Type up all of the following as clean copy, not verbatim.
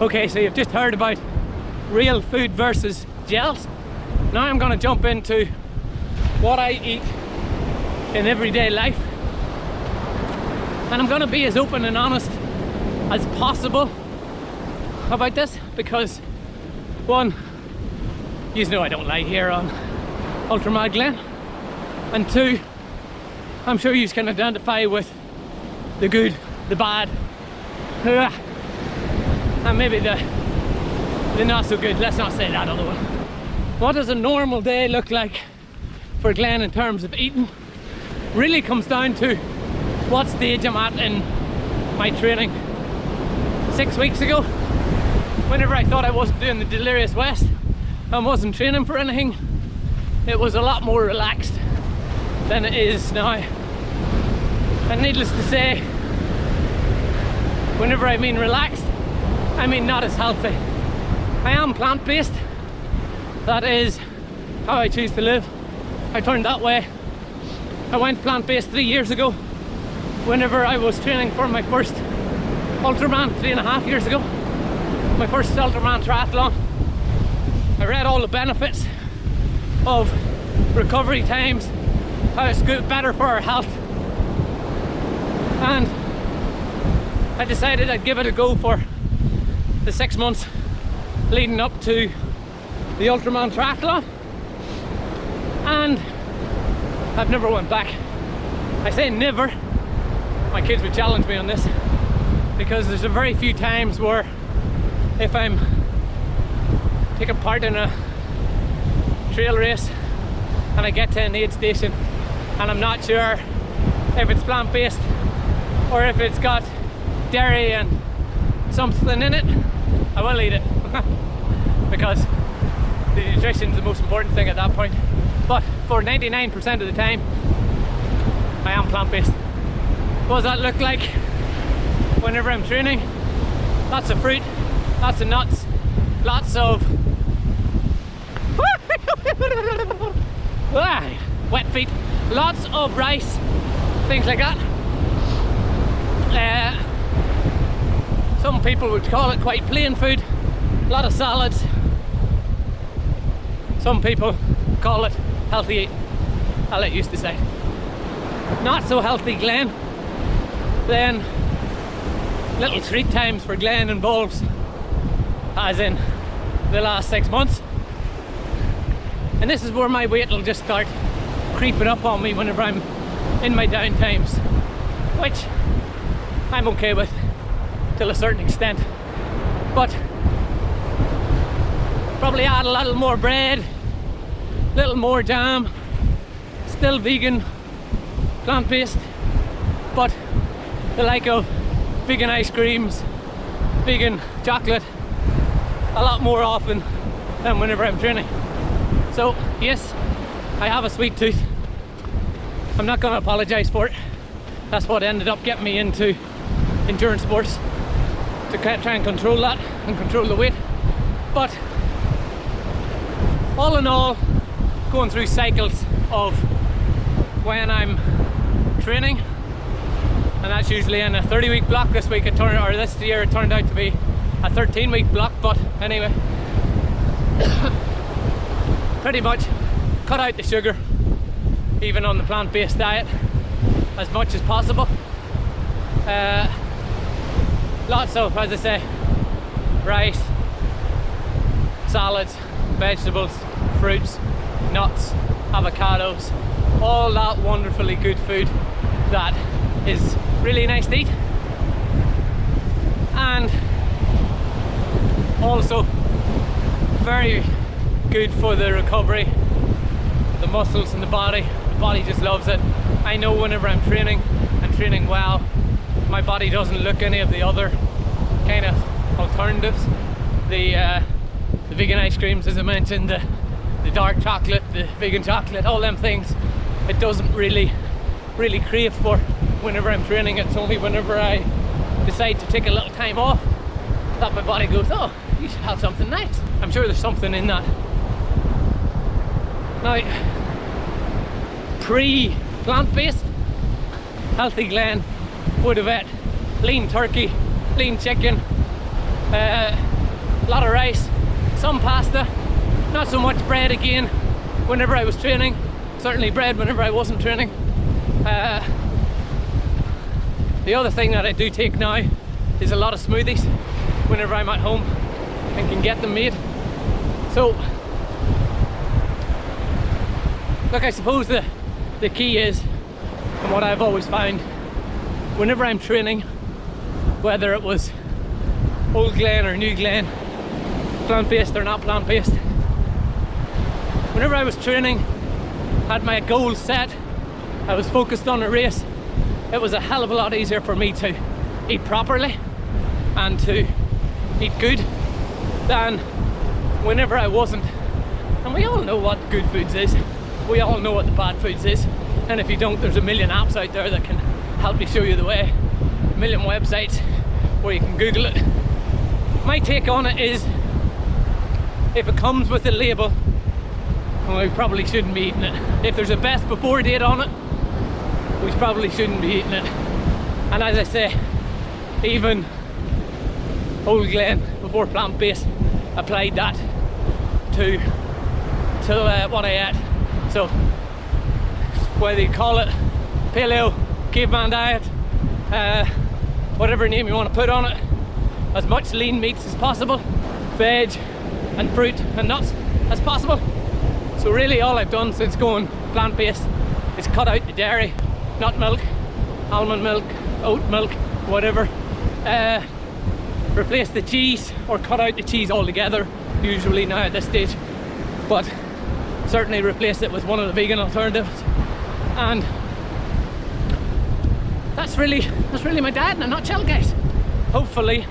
Okay, so you've just heard about real food versus gels. Now I'm going to jump into what I eat in everyday life, and I'm going to be as open and honest as possible about this, because one, you know I don't lie here on Ultramad Glen, and two, I'm sure you can identify with the good, the bad, and maybe the not so good. Let's not say that other one. What does a normal day look like for Glenn in terms of eating? Really comes down to what stage I'm at in my training. 6 weeks ago, whenever I thought I wasn't doing the Delirious West and wasn't training for anything, it was a lot more relaxed than it is now. And needless to say, whenever I mean relaxed, I mean not as healthy. I am plant-based. That is how I choose to live. I turned that way. I went plant-based 3 years ago, whenever I was training for my first Ultraman 3.5 years ago. My first Ultraman triathlon. I read all the benefits of recovery times, how it's good, better for our health, and I decided I'd give it a go for the 6 months leading up to the Ultraman triathlon, and I've never went back. I say never. My kids would challenge me on this, because there's a very few times where if I'm taking part in a trail race and I get to an aid station and I'm not sure if it's plant-based or if it's got dairy and something in it, I will eat it because the nutrition is the most important thing at that point. But for 99% of the time, I am plant-based. What does that look like whenever I'm training? Lots of fruit, lots of nuts, lots of wet feet, lots of rice, things like that. Some people would call it quite plain food. A lot of salads. Some people call it healthy eating. I'll let you decide. Not so healthy Glenn, then little treat times for Glenn involves, as in the last 6 months, and this is where my weight will just start creeping up on me whenever I'm in my down times, which I'm okay with till a certain extent, but probably add a little more bread, a little more jam, still vegan, plant-based, but the like of vegan ice creams, vegan chocolate, a lot more often than whenever I'm training. So yes, I have a sweet tooth. I'm not going to apologize for it. That's what ended up getting me into endurance sports, to try and control that and control the weight. But all in all, going through cycles of when I'm training, and that's usually in a 30-week block. This week it turned, or this year it turned out to be a 13-week block, but anyway, pretty much cut out the sugar, even on the plant-based diet, as much as possible. Lots of, as I say, rice, salads, vegetables, fruits, nuts, avocados, all that wonderfully good food that is really nice to eat, and also very good for the recovery, the muscles in the body. The body just loves it. I know whenever I'm training and training well, my body doesn't look any of the other kind of alternatives. The vegan ice creams, as I mentioned, the dark chocolate, the vegan chocolate, all them things, it doesn't really crave for whenever I'm training. It's only whenever I decide to take a little time off that my body goes, oh, you should have something nice. I'm sure there's something in that. Now, pre-plant-based, healthy Glenn would have ate lean turkey, lean chicken, a lot of rice, some pasta, not so much bread again whenever I was training, certainly bread whenever I wasn't training. The other thing that I do take now is a lot of smoothies whenever I'm at home and can get them made. So look, I suppose the key is, and what I've always found whenever I'm training, whether it was Old Glen or New Glen, plant-based or not plant-based, whenever I was training, had my goals set, I was focused on a race, it was a hell of a lot easier for me to eat properly and to eat good than whenever I wasn't. And we all know what good foods is, we all know what the bad foods is, and if you don't, there's a million apps out there that can help you show you the way, a million websites where you can Google it. My take on it is, if it comes with a label, well, we probably shouldn't be eating it. If there's a best before date on it, we probably shouldn't be eating it. And as I say, even Old Glen before plant-based applied that to what I ate. So whether you call it paleo, caveman diet, whatever name you want to put on it, as much lean meats as possible, veg and fruit and nuts as possible. So really all I've done since going plant-based is cut out the dairy, nut milk, almond milk, oat milk, whatever. Replace the cheese, or cut out the cheese altogether, usually now at this stage, but certainly replace it with one of the vegan alternatives. And that's really my diet in a nutshell, guys. Hopefully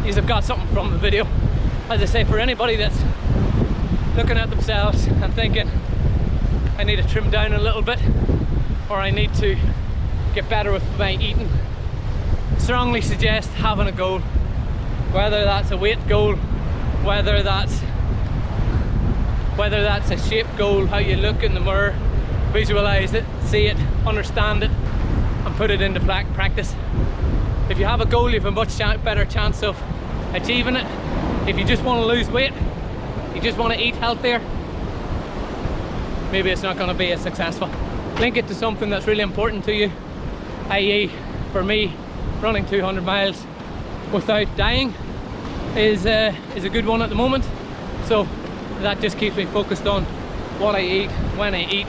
you've got something from the video. As I say, for anybody that's looking at themselves and thinking, I need to trim down a little bit, or I need to get better with my eating, strongly suggest having a goal. Whether that's a weight goal, whether that's a shape goal, how you look in the mirror, visualize it, see it, understand it, and put it into practice. If you have a goal, you have a much better chance of achieving it. If you just want to lose weight, you just want to eat healthier, maybe it's not going to be as successful. Link it to something that's really important to you, i.e. for me, running 200 miles without dying is a good one at the moment. So that just keeps me focused on what I eat, when I eat,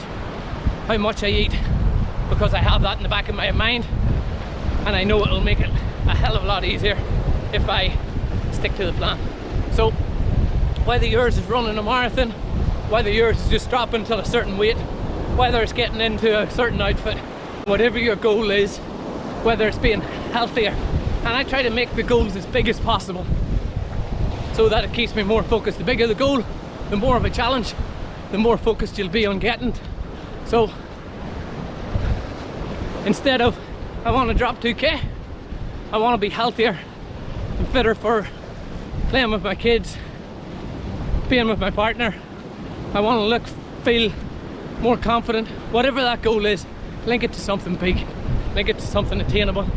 how much I eat, because I have that in the back of my mind, and I know it'll make it a hell of a lot easier if I stick to the plan. So whether yours is running a marathon, whether yours is just dropping to a certain weight, whether it's getting into a certain outfit, whatever your goal is, whether it's being healthier, and I try to make the goals as big as possible so that it keeps me more focused. The bigger the goal, the more of a challenge, the more focused you'll be on getting. So instead of I want to drop 2k, I want to be healthier and fitter for playing with my kids, being with my partner. I want to look, feel more confident. Whatever that goal is, link it to something big, link it to something attainable,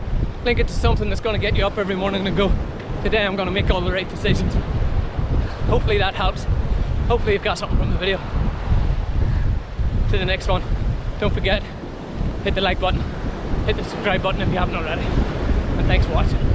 link it to something that's going to get you up every morning and go, today I'm going to make all the right decisions. Hopefully that helps. Hopefully you've got something from the video. To the next one, don't forget, hit the like button, hit the subscribe button if you haven't already, and thanks for watching.